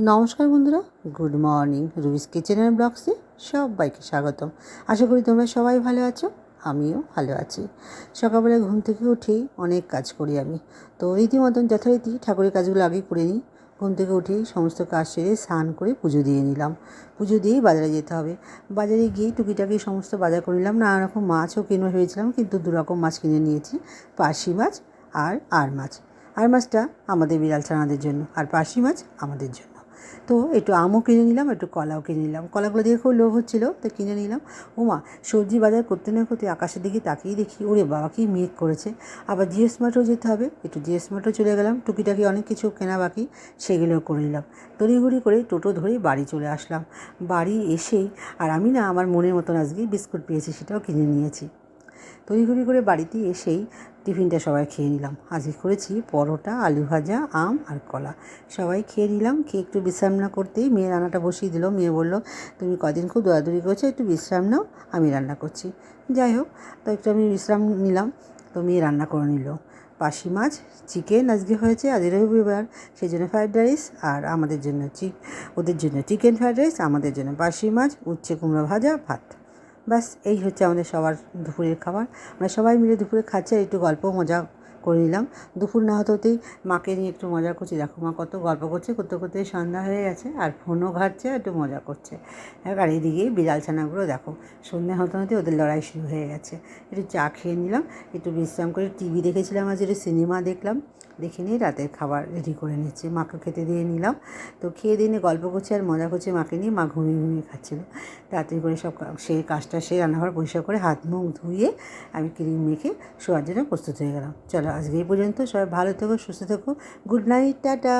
নমস্কার বন্ধুরা, good morning. রুবিস kitchen and ব্লগসে সবাইকে স্বাগতম। আশা করি তোমরা সবাই ভালো আছো, আমিও ভালো আছি। সকালবেলা ঘুম থেকে উঠেই অনেক কাজ করি আমি, তো রীতিমতন যথারীতি ঠাকুরের কাজগুলো আগে করে নিই। ঘুম থেকে উঠেই সমস্ত কাজ সেরে স্নান করে পুজো দিয়ে নিলাম। পুজো দিয়েই বাজারে যেতে হবে। বাজারে গিয়ে টুকিটাকি সমস্ত বাজার করে নিলাম। নানা রকম মাছও কিনে ভেবেছিলাম, কিন্তু দুরকম মাছ কিনে নিয়েছি, পার্শে মাছ আর মাছ। আর মাছটা আমাদের বিড়াল ছানাদের জন্য, আর পার্শে মাছ আমাদের জন্য। তো একটু আমও কিনে নিলাম, একটু কলাও কিনে নিলাম। কলাগুলো দিয়ে খুব লোভ হচ্ছিলো, তো কিনে নিলাম। ওমা, সবজি বাজার করতে না করতে আকাশের দিকে তাকিয়ে দেখি, ওরে বাবা কি মেঘ করেছে। আবার জিএস মার্টও যেতে হবে, একটু জিএস মার্টও চলে গেলাম। টুকিটাকি অনেক কিছু কেনা বাকি, সেগুলোও করে নিলাম। তড়িঘড়ি করে টোটো ধরে বাড়ি চলে আসলাম। বাড়ি এসেই আর আমি না আমার মনের মতন আজকে বিস্কুট পেয়েছি, সেটাও কিনে নিয়েছি। তড়িঘড়ি করে বাড়িতে এসেই টিফিনটা সবাই খেয়ে নিলাম। আজকে করেছি পরোটা, আলু ভাজা, আম আর কলা। সবাই খেয়ে নিলাম। খেয়ে একটু বিশ্রাম না করতেই মেয়ে রান্নাটা বসিয়ে দিল। মেয়ে বলল, তুমি কদিন খুব দৌড়াদৌড়ি করছো, একটু বিশ্রাম নাও, আমি রান্না করছি। যাই হোক, তো একটু আমি বিশ্রাম নিলাম। তো মেয়ে রান্না করে নিল। পার্শে মাছ, চিকেন আজকে হয়েছে, আজ রবিবার, সেই জন্য ফ্রাইড রাইস। আর আমাদের জন্য ওদের জন্য চিকেন ফ্রাইড রাইস, আমাদের জন্য পার্শে মাছ, উচ্ছে কুমড়ো ভাজা, ভাত। ব্যাস, এই হচ্ছে আমাদের সবার দুপুরের খাবার। আমরা সবাই মিলে দুপুরে খাচ্ছি আর একটু গল্প মজা করে নিলাম। দুপুর না হতেই মাকে নিয়ে একটু মজা করছি। দেখো মা কত গল্প করছে, করতে করতে সন্ধ্যা হয়ে গেছে, আর ফোনও ঘাটছে, আর একটু মজা করছে। আর এদিকে বিড়াল ছানাগুলো দেখো, সন্ধ্যা হতে হতে ওদের লড়াই শুরু হয়ে গেছে। একটু চা খেয়ে নিলাম, একটু বিশ্রাম করে টিভি দেখেছিলাম, আজ একটু সিনেমা দেখলাম। দেখে নিয়ে রাতের খাবার রেডি করে নিচ্ছি, মাকে খেতে দিয়ে নিলাম। তো খেয়ে দিয়ে নিয়ে গল্প করছি আর মজা করছি মাকে নিয়ে। মা ঘুমিয়ে ঘুমিয়ে খাচ্ছিলো। তাড়াতাড়ি করে সব সেই কাজটা সেরে রান্নাঘর পরিষ্কার করে হাত মুখ ধুয়ে আমি ক্রিম মেখে শোয়ার জন্য প্রস্তুত হয়ে গেলাম। চলো আজকে এই পর্যন্ত, সবাই ভালো থেকো, সুস্থ থেকো। Good night, tata.